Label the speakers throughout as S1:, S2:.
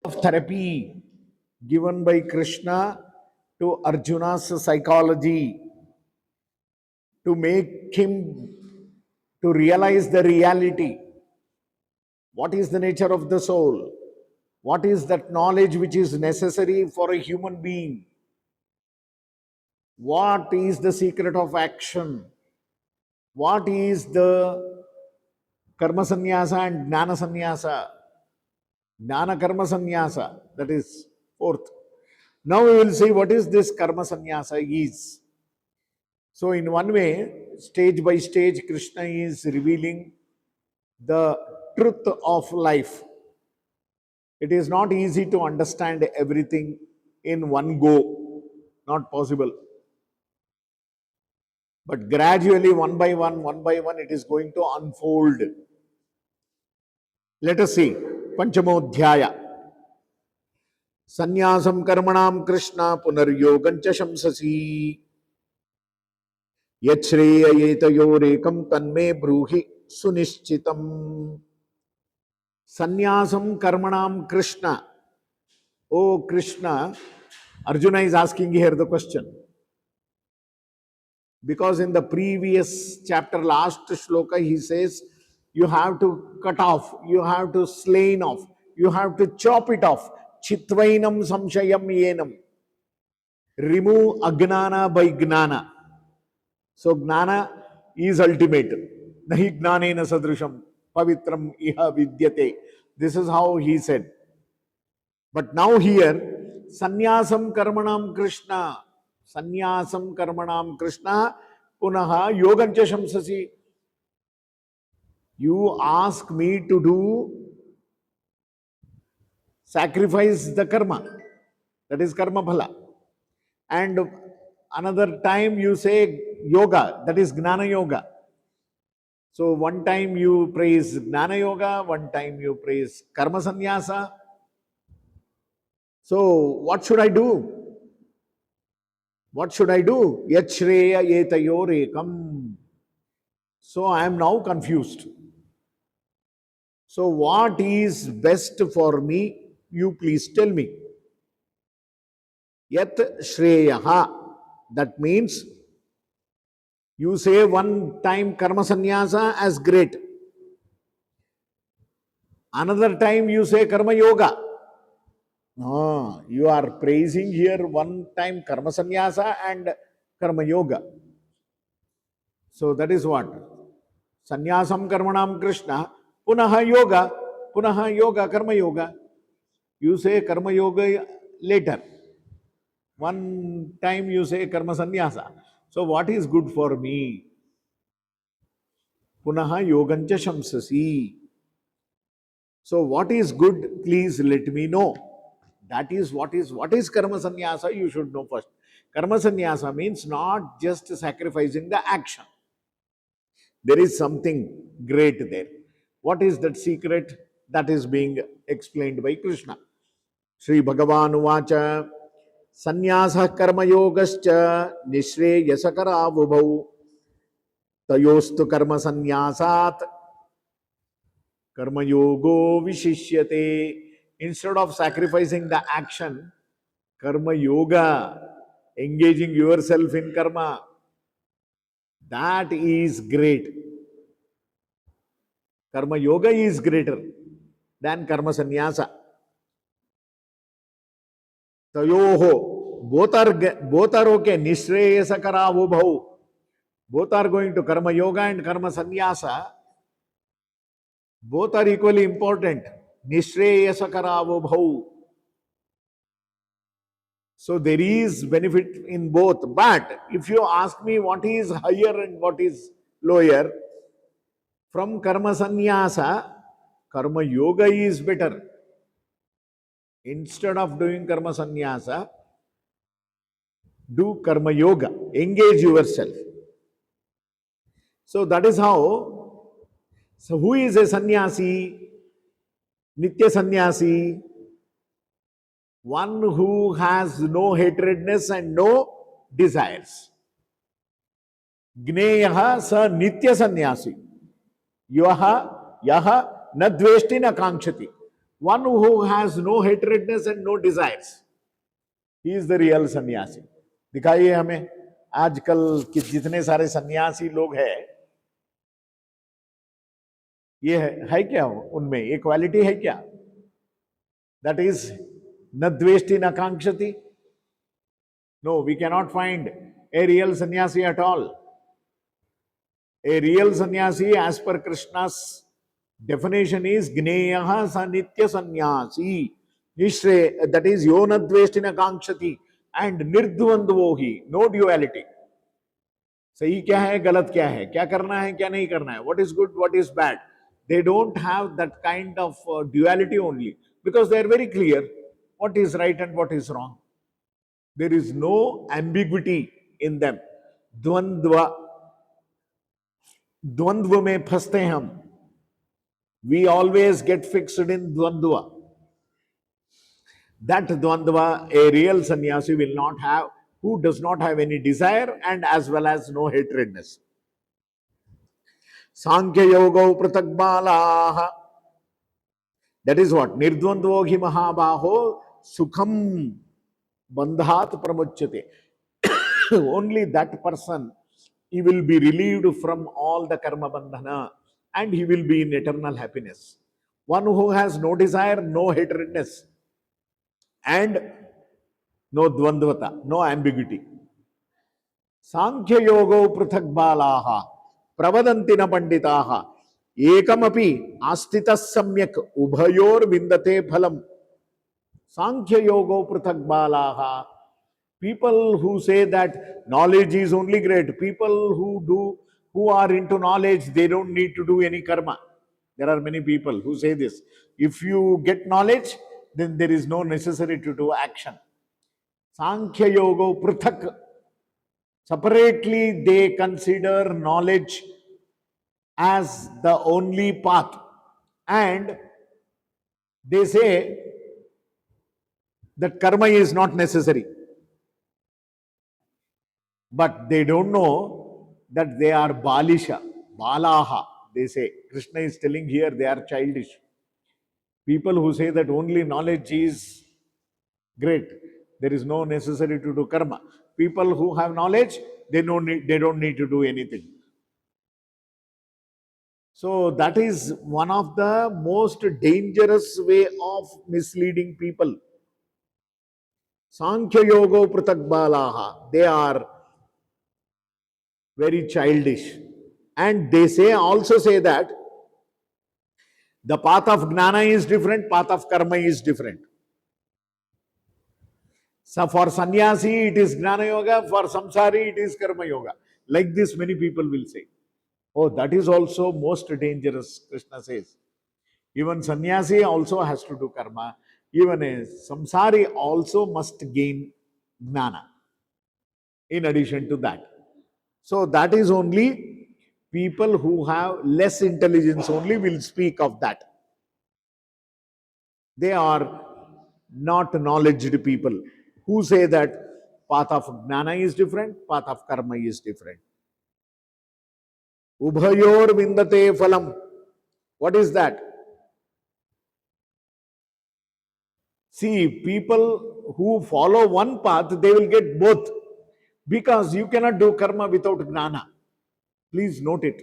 S1: of therapy given by Krishna to Arjuna's psychology to make him to realize the reality. What is the nature of the soul? What is that knowledge which is necessary for a human being? What is the secret of action? What is the karma sannyasa and jnana sannyasa? Jnana karma sannyasa, that is fourth. Now we will see what is this karma sannyasa is. So in one way, stage by stage, Krishna is revealing the truth of life. It is not easy to understand everything in one go, not possible. But gradually, one by one, it is going to unfold. Let us see. Panchamodhyaya. Sannyasam karmanam Krishna punaryogancha shamsasi. Yachreya tanme bruhi sunishchitam. Sannyasam karmanam Krishna. Oh Krishna, Arjuna is asking here the question. Because in the previous chapter, last shloka, he says, you have to cut off, you have to slain off, you have to chop it off. Chitvainam samshayam yenam. Remove agnana by gnana. So gnana is ultimate. Nahi gnanena sadrisham pavitram iha vidyate. This is how he said. But now here, sannyasam karmanam Krishna. Sannyasam karmanam Krishna. Punaha yogancha shamsasi. You ask me to do sacrifice the karma. That is karma phala. And another time you say yoga. That is gnana yoga. So one time you praise gnana yoga. One time you praise karma sannyasa. So what should I do? What should I do? Yachreya yetayorekam. So I am now confused. So what is best for me? You please tell me. Yat shreyaha. That means you say one time karma sannyasa as great. Another time you say karma yoga. No, you are praising here one time karma sannyasa and karma yoga. So that is what? Sannyasam karmanam Krishna, punaha yoga, karma yoga. You say karma yoga later. One time you say karma sannyasa. So what is good for me? Punaha yogancha shamsasi. So what is good? Please let me know. That is what is karma sannyasa, you should know first. Karma sannyasa means not just sacrificing the action. There is something great there. What is that secret? That is being explained by Krishna. Sri Bhagavan Uvacha Sannyasa Karma Yogascha Nishreyasakara Vubhau Tayostu Karma Sannyasat Karma Yogo Vishishyate. Instead of sacrificing the action, Karma Yoga, engaging yourself in karma, that is great. Karma Yoga is greater than Karma Sannyasa. Tayoho, both are okay. Nishreyasakara Vubhau. Both are going to Karma Yoga and Karma Sannyasa. Both are equally important. Nishreyasakara Vubhau. So there is benefit in both. But if you ask me what is higher and what is lower, from karma sannyasa, karma yoga is better. Instead of doing karma sannyasa, do karma yoga. Engage yourself. So that is how. So who is a sannyasi? Nitya sannyasi. One who has no hatredness and no desires. Gneyaha sa nitya sannyasi. Yaha na dveshti na kankshati. One who has no hatredness and no desires, he is the real सन्यासी. दिखाइए हमें आजकल के जितने सारे सन्यासी लोग हैं, ये है क्या उनमें ये क्वालिटी है क्या? That is न द्वेष्टि न कांक्षति. No, we cannot find a real sannyasi at all. A real sannyasi, as per Krishna's definition, is Gneyaha Sanitya Sannyasi. Nishre, that is Yona Dveshtina Kankshati and Nirdvandvohi, no duality. सही क्या है गलत क्या है, क्या करना है क्या नहीं करना है, what is good, what is bad. They don't have that kind of duality only because they are very clear what is right and what is wrong. There is no ambiguity in them. द्वंद्व द्वंद्व में फंसते हैं हम. We always get fixed in dvandva. That dvandva a real sannyasi will not have, who does not have any desire and as well as no hatredness. Sankhya yoga pratak balaha. That is what? Nirdvandvo hi mahabaho sukham bandhat pramuchyate. Only that person, he will be relieved from all the karma bandhana and he will be in eternal happiness. One who has no desire, no hatredness and no dvandvata, no ambiguity. Sankhya yogo prithak balaha pravadanti na panditaha ekamapi astitas samyak ubhayor vindate phalam. Sankhya yogo prithak balaha. People who say that knowledge is only great, people who are into knowledge, they don't need to do any karma. There are many people who say this. If you get knowledge, then there is no necessity to do action. Sankhya yoga prithak. Separately, they consider knowledge as the only path. And they say that karma is not necessary. But they don't know that they are balisha, balaha. They say, Krishna is telling here they are childish. People who say that only knowledge is great, there is no necessity to do karma. People who have knowledge, they don't need to do anything. So that is one of the most dangerous way of misleading people. Sankhya yoga pratak balaha. They are very childish. And they say also say that the path of gnana is different, path of karma is different. So for sannyasi it is gnana yoga, for samsari it is karma yoga. Like this many people will say. Oh, that is also most dangerous, Krishna says. Even sannyasi also has to do karma. Even a samsari also must gain gnana in addition to that. So that is only people who have less intelligence only will speak of that. They are not knowledgeable people who say that path of gnana is different, path of karma is different. Ubhayor vindate phalam. What is that? See, people who follow one path, they will get both. Because you cannot do karma without gnana. Please note it.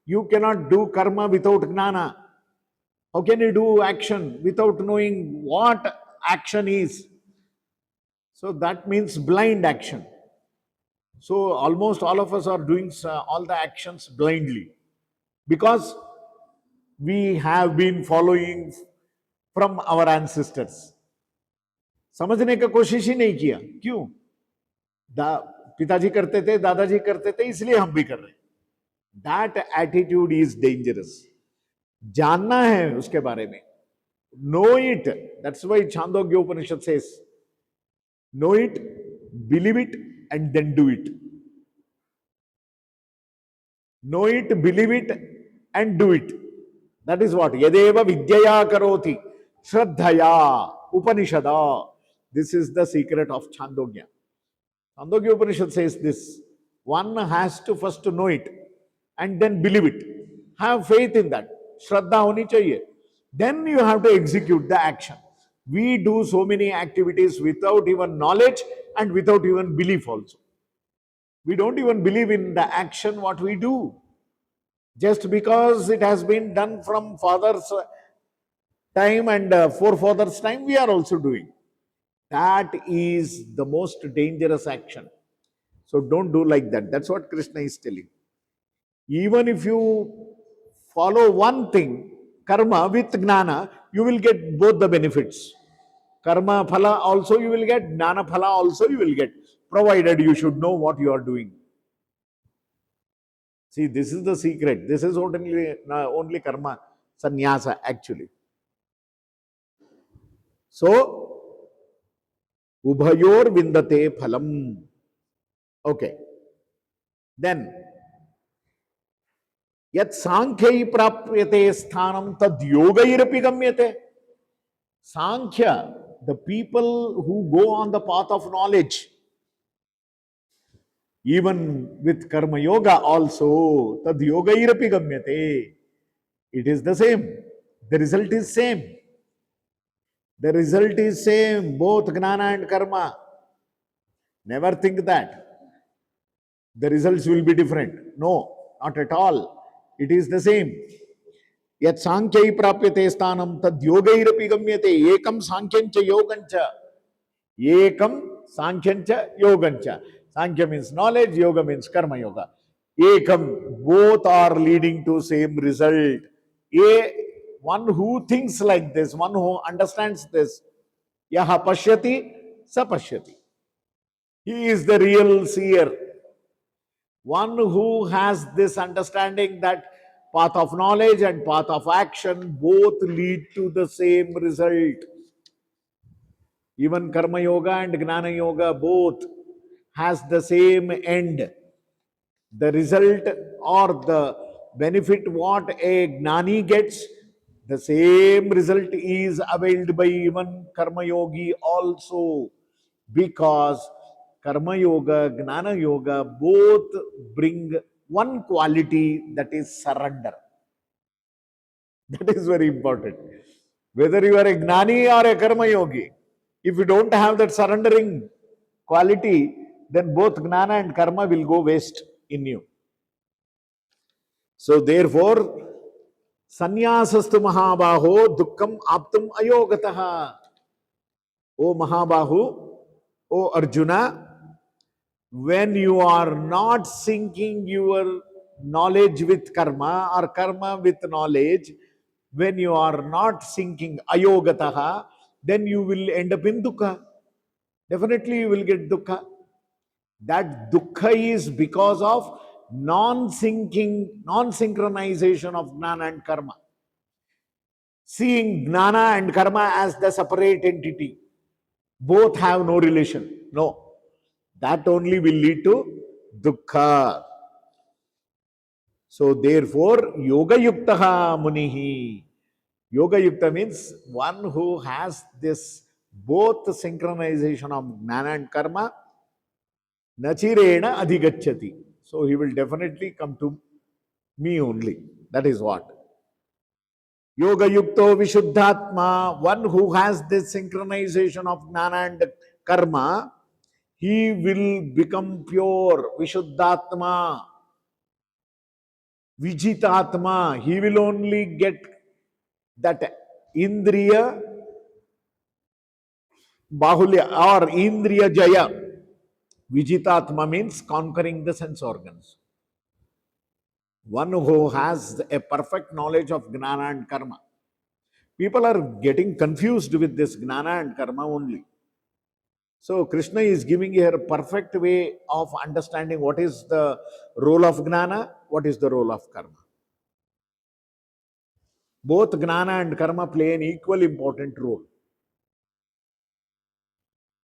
S1: You cannot do karma without gnana. How can you do action without knowing what action is? So that means blind action. So almost all of us are doing all the actions blindly because we have been following from our ancestors. समझने का कोशिश ही नहीं किया. क्यों? पिताजी करते थे, दादाजी करते थे, इसलिए हम भी कर रहे हैं. That attitude is dangerous. जानना है उसके बारे में. Know it. That's why Chandogya Upanishad says, know it, believe it, and then do it. Know it, believe it, and do it. That is what? Yadeva vidyaya karoti shraddhaya upanishada. This is the secret of Chandogya. Chandogya Upanishad says this. One has to first know it and then believe it. Have faith in that. Shraddha honi chahiye. Then you have to execute the action. We do so many activities without even knowledge and without even belief also. We don't even believe in the action what we do. Just because it has been done from father's time and forefathers' time, we are also doing. That is the most dangerous action. So don't do like that. That's what Krishna is telling. Even if you follow one thing, karma with gnana, you will get both the benefits. Karma phala also you will get, gnana phala also you will get, provided you should know what you are doing. See, this is the secret. This is only karma sannyasa actually. So, ubhayor vindate phalam. Okay. Then, yat sankhya prapyate sthanam tad yogairapi gamyate. Sankhya, the people who go on the path of knowledge, even with karma yoga also, tad yogairapi gamyate. It is the same. The result is same. The result is same, both gnana and karma. Never think that the results will be different. No, not at all. It is the same. Yat sankhya prapyate sthanam tad yogairapi gamyate ekam sankhyamcha yogancha. Ekam sankhyamcha yogancha. Sankhya means knowledge, yoga means karma yoga. Ekam, both are leading to same result. One who thinks like this, one who understands this, yaha pashyati, sa pashyati. He is the real seer. One who has this understanding that path of knowledge and path of action both lead to the same result. Even karma yoga and gnana yoga both has the same end. The result or the benefit what a gnani gets, the same result is availed by even karma yogi also, because karma yoga, gnana yoga both bring one quality, that is surrender. That is very important. Whether you are a gnani or a karma yogi, if you don't have that surrendering quality, then both gnana and karma will go waste in you. So therefore, sannyasastu mahabaho dukkam aptum ayogataha. O Mahabahu, O Arjuna, when you are not syncing your knowledge with karma or karma with knowledge, when you are not syncing ayogataha, then you will end up in dukkha. Definitely you will get dukkha. That dukkha is because of non-syncing, non-synchronization of gnana and karma. Seeing gnana and karma as the separate entity. Both have no relation. No. That only will lead to dukkha. So therefore, yoga yuktaha munihi. Yoga yukta means one who has this both synchronization of gnana and karma, nachirena adhigacchati. So he will definitely come to me only. That is what. Yoga yukto vishuddhatma, one who has this synchronization of gnana and karma, he will become pure. Vishuddhatma, vijitatma, he will only get that indriya bahulya or indriya jaya. Vijitatma means conquering the sense organs. One who has a perfect knowledge of gnana and karma. People are getting confused with this gnana and karma only. So Krishna is giving here a perfect way of understanding what is the role of gnana, what is the role of karma. Both gnana and karma play an equal important role.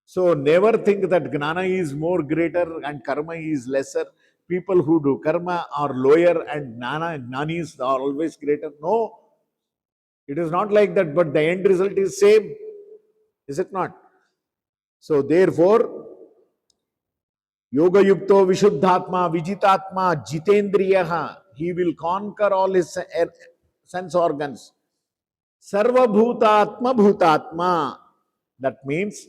S1: So never think that gnana is more greater and karma is lesser. People who do karma are lower and jnanis are always greater. No, it is not like that, but the end result is same. Is it not? So therefore, yoga yukto vishuddhatma, vijitatma, jitendriyaha, he will conquer all his sense organs. Sarvabhutatma Bhutatma. That means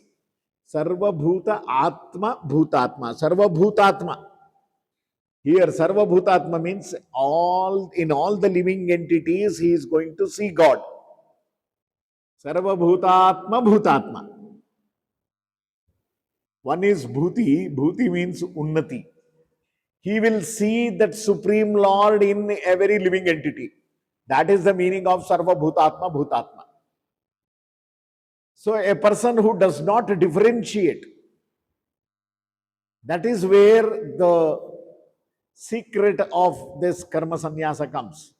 S1: Sarvabhuta Atma Bhutatma. Sarvabhutatma. Here, Sarvabhutatma means in all the living entities, he is going to see God. Sarvabhutatma Bhutatma. One is Bhuti. Bhuti means Unnati. He will see that Supreme Lord in every living entity. That is the meaning of Sarvabhutatma Bhutatma. So a person who does not differentiate, that is where the secret of this karma sannyasa comes.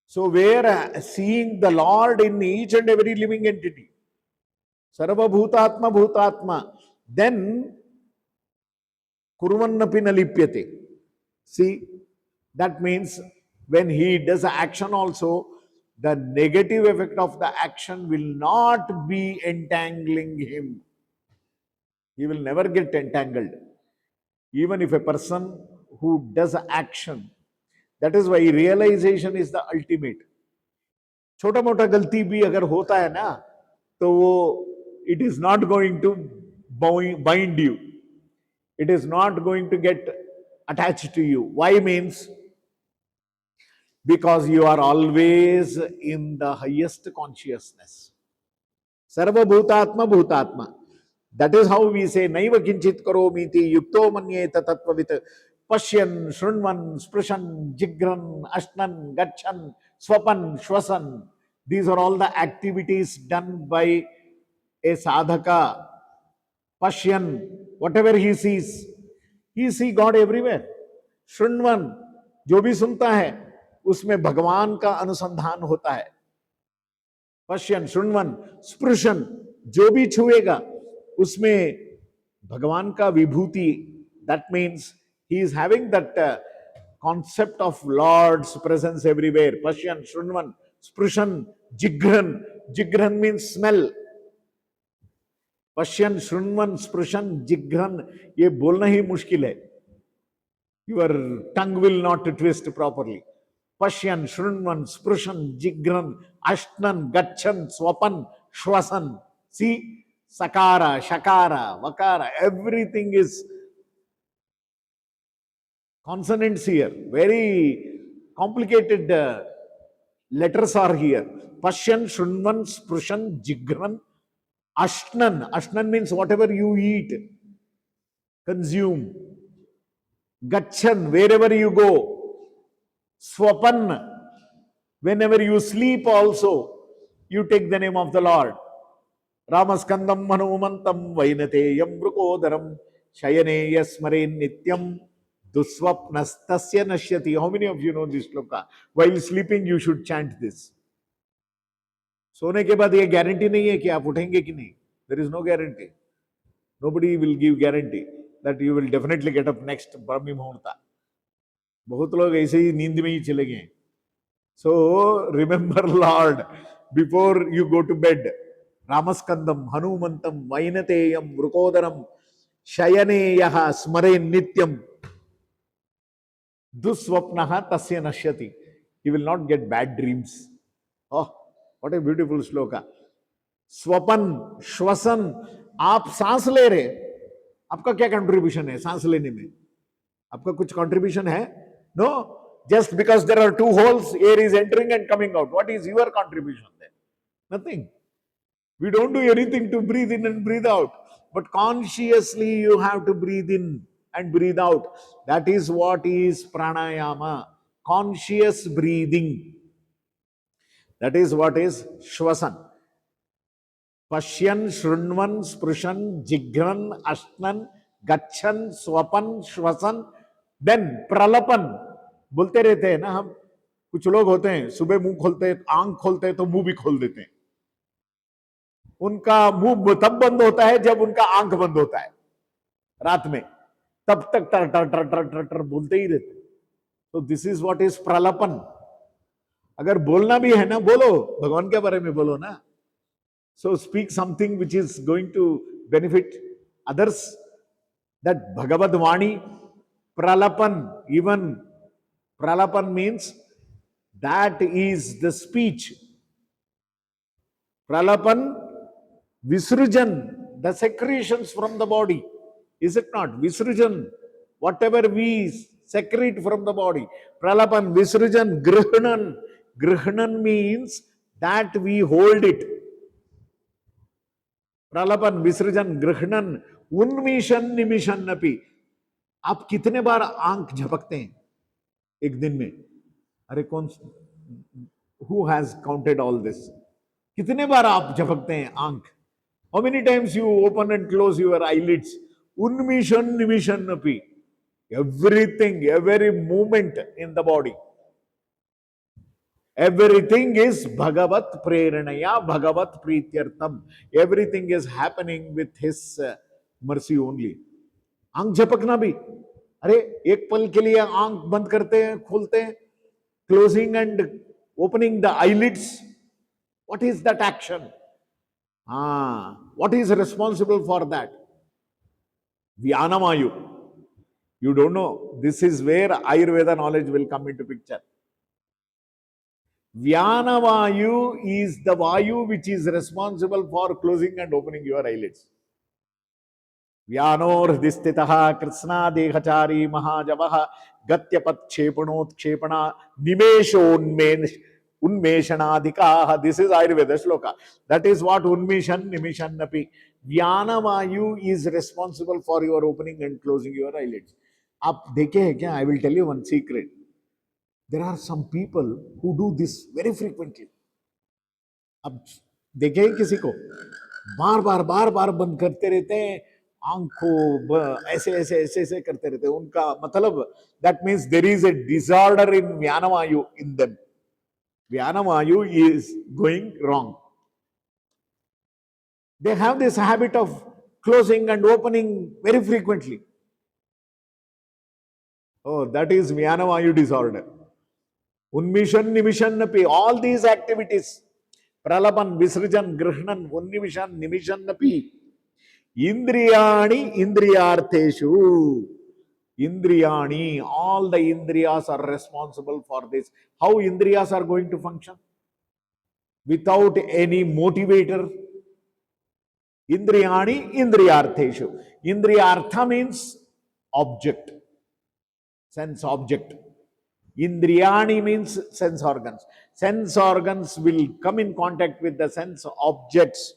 S1: So where seeing the Lord in each and every living entity, Sarva Bhutatma Bhutatma, then Kurvannapi Nalipyate. See, that means when he does action also, the negative effect of the action will not be entangling him. He will never get entangled. Even if a person who does action, that is why realization is the ultimate. छोटा मोटा गलती भी अगर होता है ना, तो वो it is not going to bind you. It is not going to get attached to you. Why means? Because you are always in the highest consciousness. Sarva Bhutatma Bhutatma. That is how we say Naiva Kinchit Karomiti Yukto Manyeta Tatvavit Pashyan, Shrunvan, Sprishan, Jigran, Ashnan, Gachan, Swapan, Shwasan. These are all the activities done by a sadhaka. Pashyan, whatever he sees God everywhere. Shrunvan, जो भी सुनता है उसमें भगवान का अनुसंधान होता है. पश्यन, शृण्वन, स्पृशन, जो भी छुएगा उसमें भगवान का विभूति. That means he is having that concept of Lord's presence everywhere. Pashyan, Shrunvan, Sprishan, Jigran. Jigran means smell. Pashyan, Shrunvan, Sprishan, Jigran. ये बोलना ही मुश्किल है. Your tongue will not twist properly. Pashyan, Shrunvan, Sprishan, Jigran, Ashtnan, Gachan, Swapan, Shwasan. See, Sakara, Shakara, Vakara, everything is consonants here. Very complicated letters are here. Pashyan, Shrunvan, Sprishan, Jigran, Ashtnan. Ashtnan means whatever you eat, consume. Gachan, wherever you go. Swapan, whenever you sleep also, you take the name of the Lord. Ramaskandam Manumantam Vainateyam Brukodaram Shayane Yasmare Nityam Duswapnastasya Nashyati. How many of you know this shloka? While sleeping, you should chant this. सोने के बाद ये guarantee नहीं है कि आप उठेंगे कि नहीं. There is no guarantee. Nobody will give guarantee that you will definitely get up next Brahmi Muhurta. बहुत लोग ऐसे ही नींद में ही चले गए. So remember Lord before you go to bed. Ramaskandam, Hanumantam, Vainateyam, Vrukodaram, Shayaneyaha, Smare Nityam, Duswapnaha Tasya Nashyati. He will not get bad dreams. Oh, what a beautiful shloka. Swapan, Shwasan, आप सांस ले रहे, आपका क्या contribution है सांस लेने में? आपका कुछ कंट्रीब्यूशन है? No. Just because there are two holes, air is entering and coming out. What is your contribution there? Nothing. We don't do anything to breathe in and breathe out. But consciously you have to breathe in and breathe out. That is what is pranayama. Conscious breathing. That is what is shwasan. Pashyan, Shrunvan, Sprishan, Jigran, Ashnan, Gachan, Swapan, Shwasan. Then Pralapan. बोलते रहते हैं ना हम. कुछ लोग होते हैं सुबह मुंह खोलते हैं, आंख खोलते हैं तो मुंह भी खोल देते हैं. उनका मुंह तब बंद होता है जब उनका आंख बंद होता है रात में. तब तक टर टर टर टर टर टर बोलते ही रहते. तो दिस इज व्हाट इज प्रलपन. अगर बोलना भी है ना, बोलो, भगवान के बारे में बोलो ना. So speak something which is going to benefit others. That भगवद वाणी प्रलपन. Even Pralapan means that is the speech Pralapan, Visrujan, the secretions from the body. Is it not? Visrujan, whatever we secrete from the body. Pralapan, Visrujan, Grihnan. Grihnan means that we hold it. Pralapan, Visrujan, Grihnan, Unmishan, Nimishan Napi. आप कितने बार आंख झपकते हैं एक दिन में? अरे कौन, who has counted all this? कितने बार आप झपकते हैं आंख? How many times you open and close your eyelids? Unmishan nimishan napi. Everything, every movement in the body. Everything is Bhagavat Preranaya, Bhagavat Prityartam. Everything is happening with His mercy only. आंख झपकना भी, अरे एक पल के लिए आंख बंद करते हैं, खोलते हैं, closing and opening the eyelids. What is that action? What is responsible for that? Vyanamayu. You don't know. This is where Ayurveda knowledge will come into picture. Vyanavayu is the Vayu which is responsible for closing and opening your eyelids. Vyanorhdistitaha Krishna Dehachari Mahajavaha Gatyapat Kshepanotksepana Nimeshonmen Unmeshanadhikaha. This is Ayurveda shloka. That is what Unmishan Nimishan Napi. Vyanavayu is responsible for your opening and closing your eyelids. आप देखे हैं क्या? I will tell you one secret. There are some people who do this very frequently. अब देखे हैं किसी को बार बार बंद करते रहते हैं आंखों, ऐसे ऐसे ऐसे ऐसे करते रहते हैं. उनका मतलब that means there is a disorder in Vyanavayu in them. Vyanavayu is going wrong. They have this habit of closing and opening very frequently. Oh, that is Vyanavayu disorder. Unmishan, Nimishan, Napi, all these activities, Pralapan, Visrajan, Grihnan, Unnimishan, Nimishan, Napi, Indriyani, Indriyartheshu. Indriyani, all the Indriyas are responsible for this. How Indriyas are going to function? Without any motivator. Indriyani, Indriyartheshu. Indriyartha means object, sense object. Indriyani means sense organs. Sense organs will come in contact with the sense objects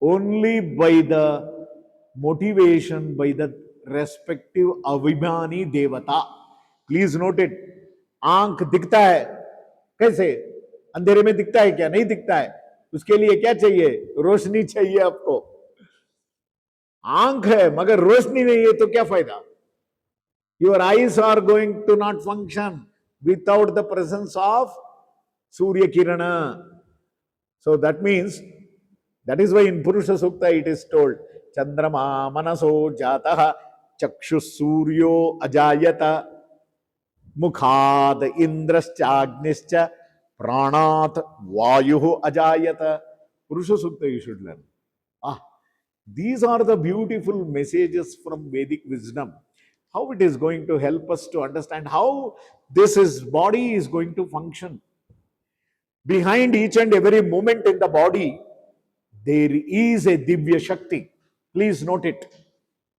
S1: only by the motivation, by the respective Avimani Devata. Please note it. आंख दिखता है कैसे? अंधेरे में दिखता है क्या? नहीं दिखता है. उसके लिए क्या चाहिए? रोशनी चाहिए आपको. आंख है मगर रोशनी नहीं है तो क्या फायदा? Your eyes are going to not function without the presence of Surya Kirana. So that means, that is why in Purusha Sukta it is told, Chandrama Manaso Jataha Chakshu Suryo Ajayata Mukhad Indraschagnischa Pranat Vayuhu Ajayata. Purusha Sukta you should learn. These are the beautiful messages from Vedic wisdom. How it is going to help us to understand how this body is going to function. Behind each and every movement in the body, there is a Divya Shakti. Please note it.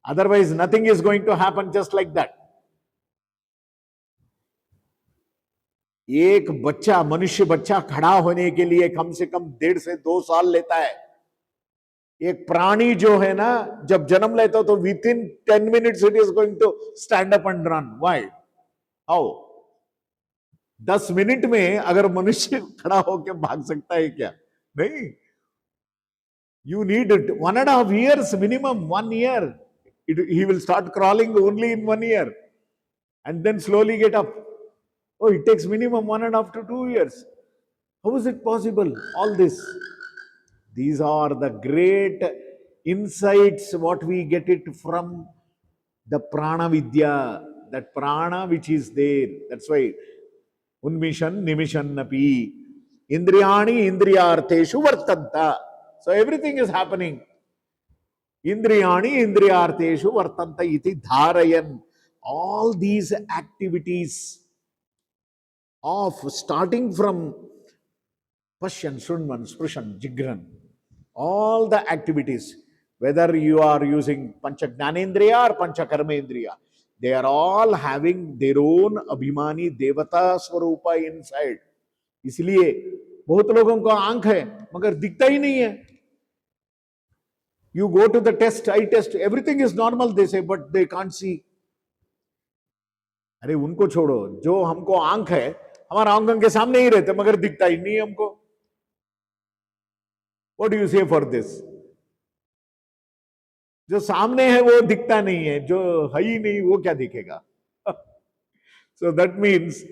S1: Otherwise, nothing is going to happen just like that. एक बच्चा, मनुष्य बच्चा खड़ा होने के लिए कम से कम 1.5 से 2 साल लेता है. एक प्राणी जो है ना, जब जन्म लेता तो within 10 minutes it is going to stand up and run. Why? How? 10 minute में अगर मनुष्य खड़ा होकर भाग सकता है क्या? नहीं. You need 1.5 years minimum, 1 year. He will start crawling only in 1 year and then slowly get up. Oh, it takes minimum 1.5 to 2 years. How is it possible? All this. These are the great insights what we get it from the Prana Vidya, that Prana which is there. That's why Unmishan Nimishan Napi Indriyani Indriyartheshu Vartanta. So everything is happening. Indriyani Indriyartheshu Vartanta iti Dharayan. All these activities of starting from Pashyan, Shunman, Sprishan, Jigran. All the activities, whether you are using Pancha Jnanendriya or Pancha Karmendriya, they are all having their own Abhimani Devata Swarupa inside. इसलिए बहुत लोगों को आंख है मगर दिखता ही नहीं है. You go to the test, eye test, everything is normal, they say, but they can't see. अरे उनको छोड़ो, जो हमको आंख है, हमारा आंखों के सामने ही रहते मगर दिखता ही नहीं हमको. What do you say for this? जो सामने है वो दिखता नहीं है, जो है ही नहीं वो क्या दिखेगा? So that means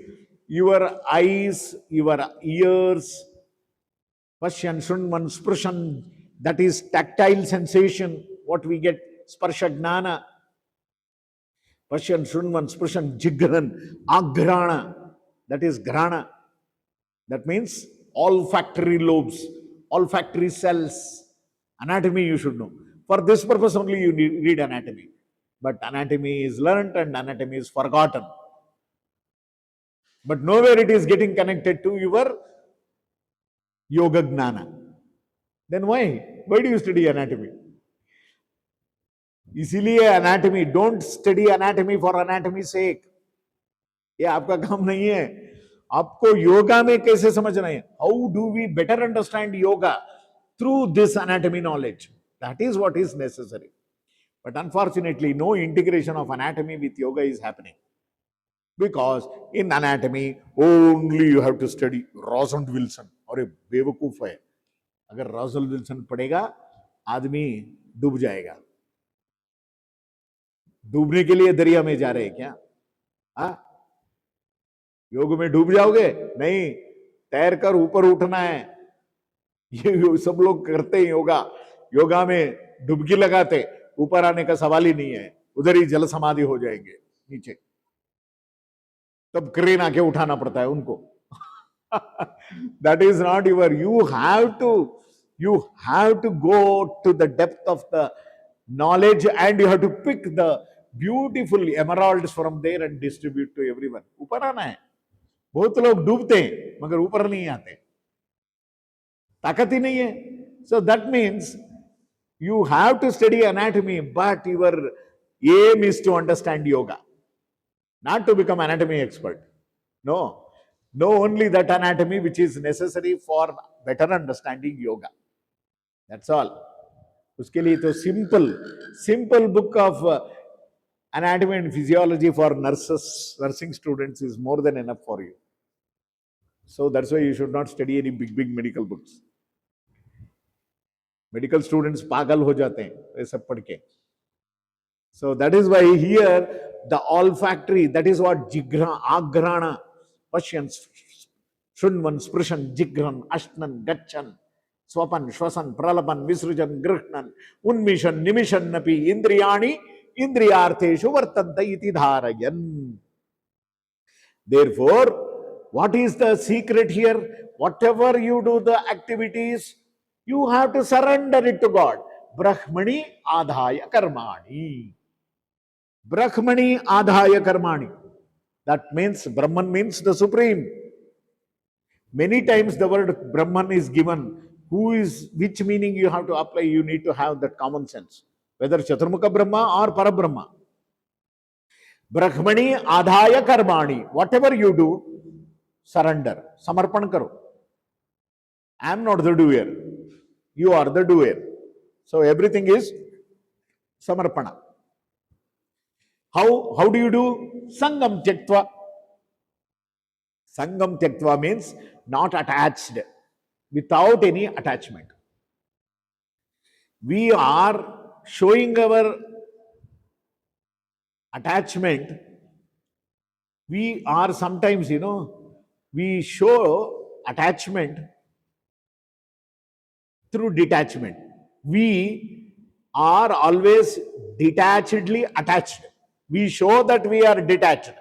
S1: your eyes, your ears, Pashyan, Shunman, Sprishan, that is tactile sensation, what we get, Sparsha Gnana, Pashyan, Shunman, Sprishan, Jigran, Agrana, that is Grana. That means olfactory lobes, olfactory cells. Anatomy you should know. For this purpose only you read anatomy. But anatomy is learnt and anatomy is forgotten. But nowhere it is getting connected to your yoga gnana. Then why? Why do you study anatomy? इसीलिए anatomy, don't study anatomy for anatomy sake. ये आपका काम नहीं है. आपको योगा में कैसे समझना है? How do we better understand yoga? Through this anatomy knowledge. That is what is necessary. But unfortunately, no integration of anatomy with yoga is happening. Because in anatomy, only you have to study Rosalind Wilson. और ये बेवकूफ है. अगर रॉजल Wilson पढ़ेगा आदमी डूब जाएगा. डूबने के लिए दरिया में जा रहे हैं क्या? योग में डूब जाओगे? नहीं, तैर कर ऊपर उठना है. ये सब लोग करते हैं योगा. योगा में डुबकी लगाते, ऊपर आने का सवाल ही नहीं है. उधर ही जल समाधि हो जाएंगे नीचे. तब क्रेन आके उठाना पड़ता है उनको. That is not your. You have to go to the depth of the knowledge and you have to pick the beautiful emeralds from there and distribute to everyone. ऊपर आना है. बहुत लोग डूबते हैं मगर ऊपर नहीं आते. ताकत ही नहीं है. So that means you have to study anatomy, but your aim is to understand yoga, not to become anatomy expert. No. Know only that anatomy which is necessary for better understanding yoga. That's all. उसके लिए तो simple book of anatomy and physiology for nursing students is more than enough for you. So that's why you should not study any big medical books. Medical students पागल हो जाते हैं ये सब पढ़ के. So that is why here the olfactory, that is what jigra, agrana, Pashyan, Shunman, Sprishan, Jigran, Ashnan, Gachan, Swapan, Shwasan, Pralapan, Visrujan, Grihnan, Unmishan, Nimishan, Napi, Indriyani, Indriyartheshu Vartanta iti dharayan. Therefore, what is the secret here? Whatever you do the activities, you have to surrender it to God. Brahmani adhaya karmani. Brahmani adhaya karmani. That means Brahman means the supreme. Many times the word Brahman is given. Which meaning you have to apply? You need to have that common sense. Whether Chaturmukha Brahma or Parabrahma. Brahmani adhaya karmani. Whatever you do, surrender. Samarpan karo. I am not the doer. You are the doer. So everything is samarpana. How do you do? Sangam tyaktva. Sangam tyaktva means not attached, without any attachment. We are showing our attachment. We are sometimes, we show attachment through detachment. We are always detachedly attached. We show that we are detached,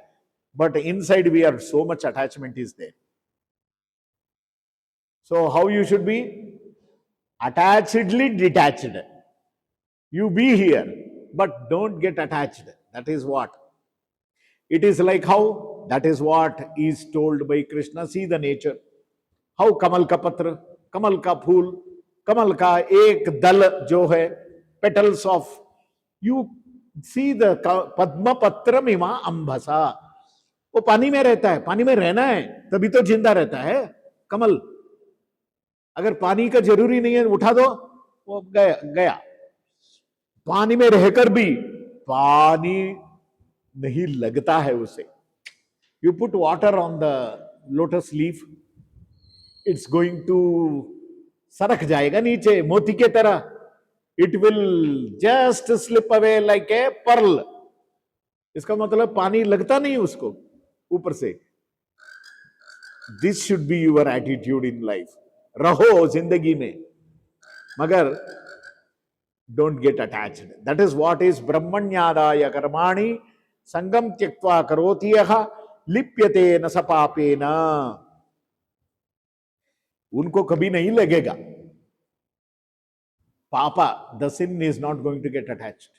S1: but inside we are so much attachment is there. So how you should be? Attachedly detached. You be here, but don't get attached. That is what? It is like how? That is what is told by Krishna. See the nature. How कमल का पत्र, कमल का फूल, कमल का एक दल जो है, petals of, you see the पद्म पत्रम इमा अंबसा, वो पानी में रहता है, पानी में रहना है तभी तो जिंदा रहता है कमल। अगर पानी का जरूरी नहीं है उठा दो, वो गया गया। पानी में रहकर भी पानी नहीं लगता है उसे। You put water on the lotus leaf, it's going to सरक जाएगा नीचे मोती के तरह, it will just slip away like a pearl. इसका मतलब पानी लगता नहीं उसको ऊपर से। This should be your attitude in life. रहो जिंदगी में मगर don't get attached. That is what is ब्रह्मण्यादाय कर्माणि संगम त्यक्त्वा करोति यः लिप्यते न स पापेन। उनको कभी नहीं लगेगा पापा, the sin is not going to get attached.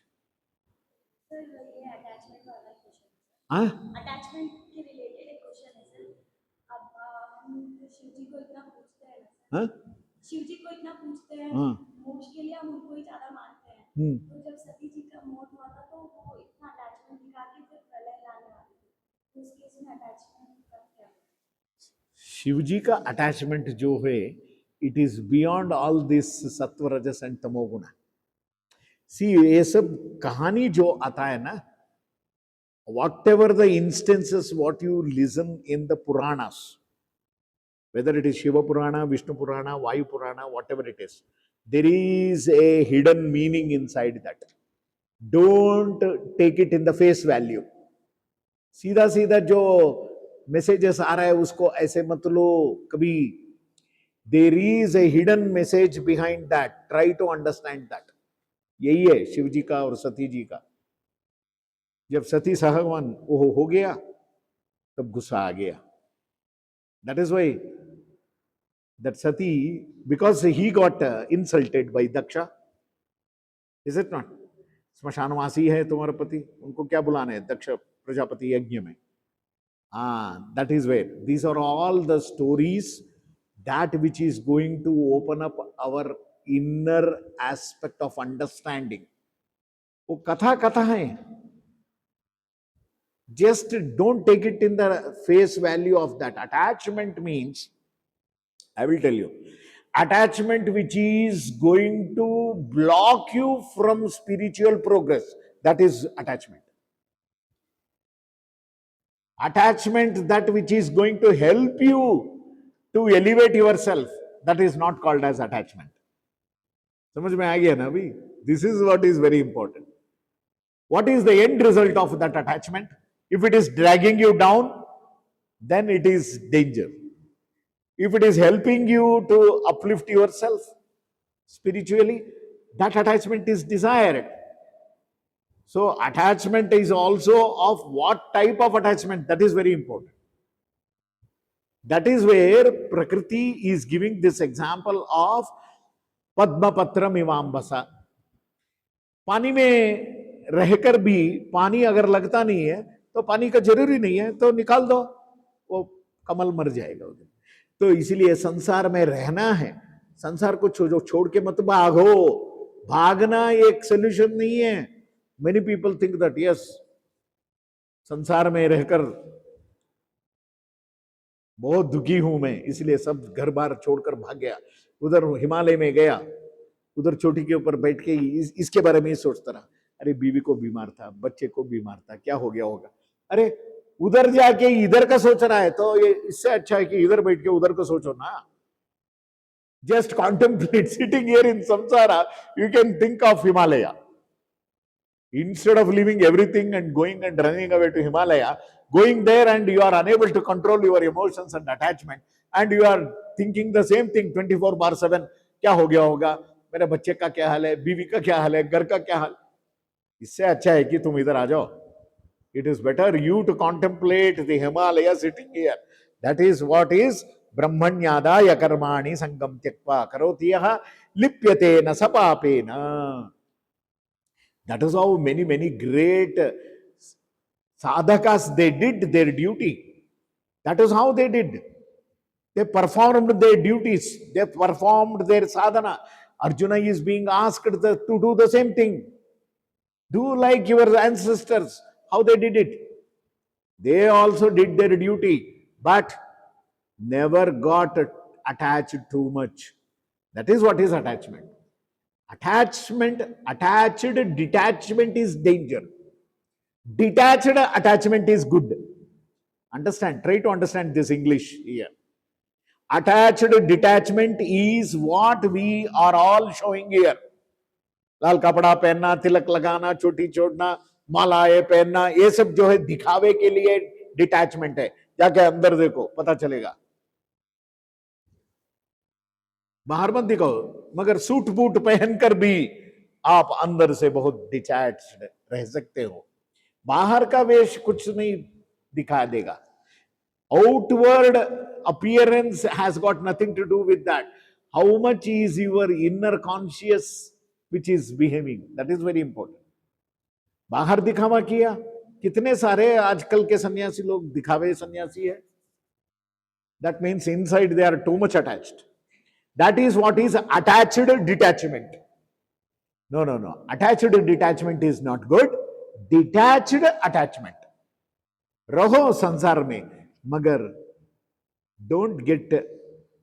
S2: Attachment के रिलेटेड एक क्वेश्चन है सर। अब हम शिव जी को इतना पूछते हैं, शिव जी को इतना पूछते हैं, मोक्ष के लिए हम उनको ही ज्यादा मानते हैं। तो जब सती जी का मौत हुआ था तो वो इतना अटैचमेंट दिखा के फिर प्रलय लाने वाले थे, तो उस केस में अटैचमेंट का क्या?
S1: शिव जी का अटैचमेंट जो है, it is beyond all this सत्व रजस एंड तमोगुण। सी ये सब कहानी जो आता है ना, whatever the instances what you listen in the Puranas, whether it is Shiva Purana, Vishnu Purana, Vayu Purana, whatever it is, there is a hidden meaning inside that. Don't take it in the face value. सीधा सीधा जो messages आ रहा है उसको ऐसे मत लो कभी। There is a hidden message behind that, try to understand that. यही है शिव जी का और सती जी का। जब सती सहगवन वो हो गया तब गुस्सा आ गया। That is why that Sati, because he got insulted by Daksha, is it not? स्मशानवासी है तुम्हारा पति, उनको क्या बुलाना है दक्ष प्रजापति यज्ञ में? That is where these are all the stories that which is going to open up our inner aspect of understanding. वो कथा कथा है। Just don't take it in the face value of that. Attachment means, I will tell you, attachment which is going to block you from spiritual progress, that is attachment. Attachment that which is going to help you to elevate yourself, that is not called as attachment. समझ में आ गया ना अभी? This is what is very important. What is the end result of that attachment? If it is dragging you down, then it is danger. If it is helping you to uplift yourself spiritually, that attachment is desired. So attachment is also of what type of attachment, that is very important. That is where Prakriti is giving this example of Padma Patram Ivambasa. पानी में रहकर भी पानी अगर लगता नहीं है तो पानी का जरूरी नहीं है तो निकाल दो, वो कमल मर जाएगा उधर। तो इसलिए संसार में रहना है, संसार को छोड़ के मत भागो। भागना एक सोल्यूशन नहीं है। Many people think that yes, संसार में रहकर बहुत दुखी हूं मैं, इसलिए सब घर बार छोड़कर भाग गया, उधर हिमालय में गया, उधर चोटी के ऊपर बैठ के इसके बारे में ही सोचता रहा। अरे बीवी को बीमार था, बच्चे को बीमार था, क्या हो गया होगा। अरे उधर जाके इधर का सोच रहा है तो ये इससे अच्छा है कि इधर बैठ के उधर को सोचो ना। Just contemplate sitting here in samsara, you can think of Himalaya instead of leaving everything and going and running away to Himalaya, going there and you are unable to control your emotions and attachment and you are thinking the same thing 24/7, क्या हो गया होगा, मेरे बच्चे का क्या हाल है, बीवी का क्या हाल है, घर का क्या हाल। इससे अच्छा है कि तुम इधर आ जाओ। It is better you to contemplate the Himalaya sitting here. That is what is Brahmanyadaya karmani sangam tyakva karoti yaha lipyate na sapapena. That is how many great sadhakas, they did their duty. That is how they did. They performed their duties. They performed their sadhana. Arjuna is being asked to do the same thing. Do like your ancestors, how they did it. They also did their duty, but never got attached too much. That is what is attachment. Attached detachment is danger. Detached attachment is good. Understand? Try to understand this English here. Attached detachment is what we are all showing here. लाल कपड़ा पहनना, तिलक लगाना, चोटी छोड़ना, मालाएं पहनना, ये सब जो है दिखावे के लिए डिटैचमेंट है. जाके अंदर देखो, पता चलेगा. बाहर मत दिखाओ, मगर सूट बूट पहनकर भी आप अंदर से बहुत डिटैच्ड रह सकते हो. बाहर का वेश कुछ नहीं दिखा देगा. Outward appearance has got nothing to do with that. How much is your inner conscious which is behaving? That is very important. बाहर दिखावा किया. कितने सारे आजकल के सन्यासी लोग दिखावे सन्यासी है. That means inside they are too much attached. That is what is attached detachment. No. Attached detachment is not good. Detached attachment. रहो संसार में, मगर don't get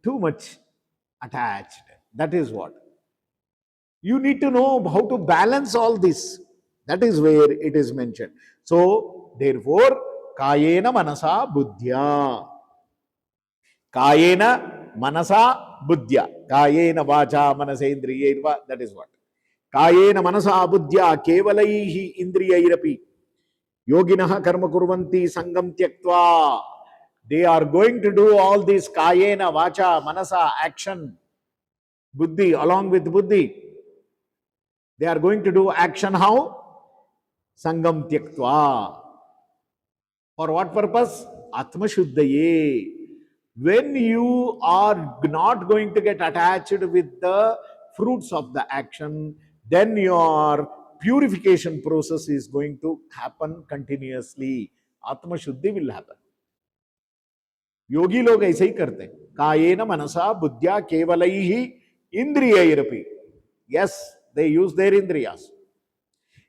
S1: too much attached. That is what. You need to know how to balance all this. That is where it is mentioned. So, therefore, kayena manasa buddhya. Kayena manasa buddhya. Kayena vacha manasendriyirva. That is what. Kayena manasa buddhya kevalaihi indriyairapi. Yoginah karma kurvanti sangam tyaktva. They are going to do all this kayena, vacha, manasa, action, buddhi, along with buddhi. They are going to do action how? Sangam tyaktva. For what purpose? Atma shuddhaye. When you are not going to get attached with the fruits of the action, then your purification process is going to happen continuously. Atma shuddhi will happen. योगी लोग ऐसे ही करते हैं. कायेन मनसा बुद्ध्या केवलैहि इंद्रियैरपि. Yes, they use their indriyas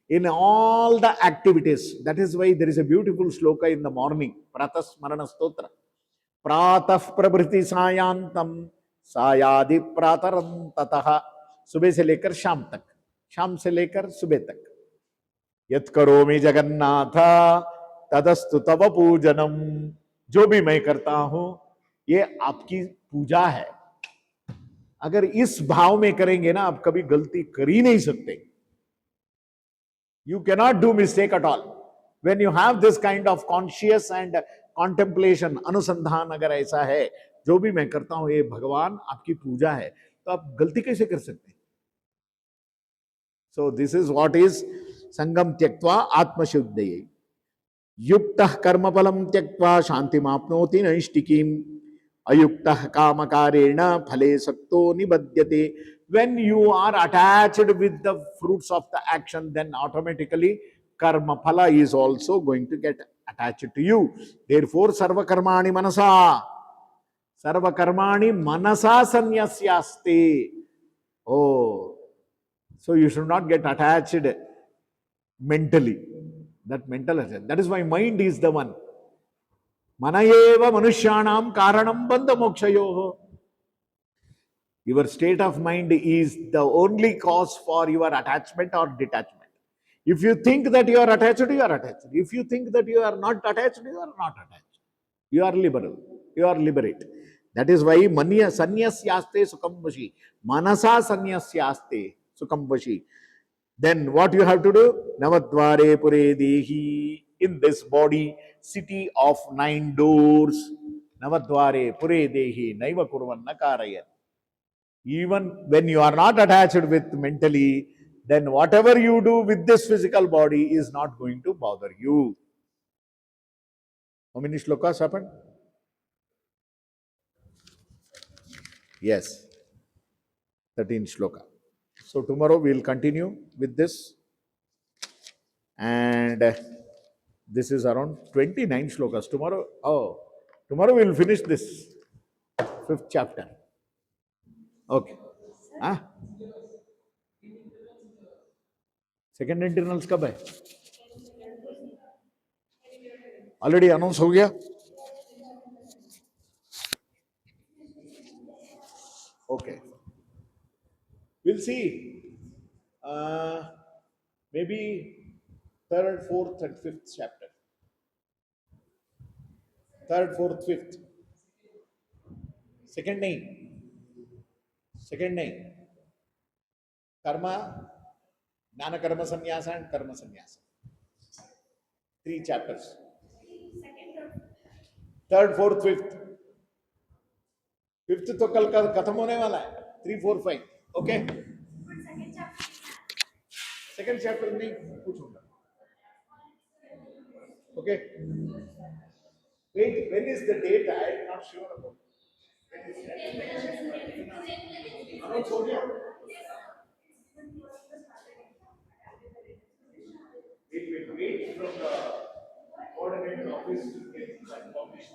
S1: in all the activities. That is why there is a beautiful shloka in the morning, Pratah Smarana Stotra. Pratah prabhriti sayantam sayadi pratarantataha. सुबह से लेकर शाम तक, शाम से लेकर सुबह तक. यत् करोमि जगन्नाथ तदस्तु तव पूजनम. जो भी मैं करता हूं ये आपकी पूजा है. अगर इस भाव में करेंगे ना, आप कभी गलती कर ही नहीं सकते. You cannot do mistake at all. When you have this kind of conscious and contemplation, अनुसंधान अगर ऐसा है, जो भी मैं करता हूं ये भगवान आपकी पूजा है, तो आप गलती कैसे कर सकते हैं? So this is what is संगम त्यक्त्वा आत्मशुद्धये. युक्तः कर्मफलं त्यक्त्वा शान्तिमाप्नोति नैष्टिकीम्. अयुक्तः कामकारेण फले सक्तो निबध्यते. When you are attached with the fruits of the action, then automatically karma phala is also going to get attached to you. Therefore, sarva karmani manasa sanyasyaste. Oh, so you should not get attached mentally. That mental attachment. That is why mind is the one. Manayeva manushyanam karanam bandha mokshayoho. Your state of mind is the only cause for your attachment or detachment. If you think that you are attached, you are attached. If you think that you are not attached, you are not attached. You are liberal. You are liberate. That is why manya sanyasyaste sukham vashi. Manasa sanyasyaste sukham vashi. Then what you have to do? Navadvare pure dehi. In this body, city of 9 doors. Navadvare pure dehi. Naiva kurvanna karayat. Even when you are not attached with mentally, then whatever you do with this physical body is not going to bother you. How many shlokas happened? Yes, 13 shloka. So tomorrow we will continue with this. And this is around 29 shlokas. Tomorrow we will finish this. 5th chapter. Okay. हाँ second internals कब है? Already announce हो गया? Okay. We'll see. Maybe third, fourth, and fifth chapter. Third, fourth, fifth. Second name. Second name. Karma, Jnana Karma Sannyasa, and Karma Sannyasa. 3 chapters. Third, fourth, fifth. Fifth तो कल खत्म होने वाला है. 3, 4, 5. Okay. Second chapter नहीं पूछूंगा. Okay. Wait, when is the date? I am not sure about. Announce हो गया? Wait from the coordinator office to get that published.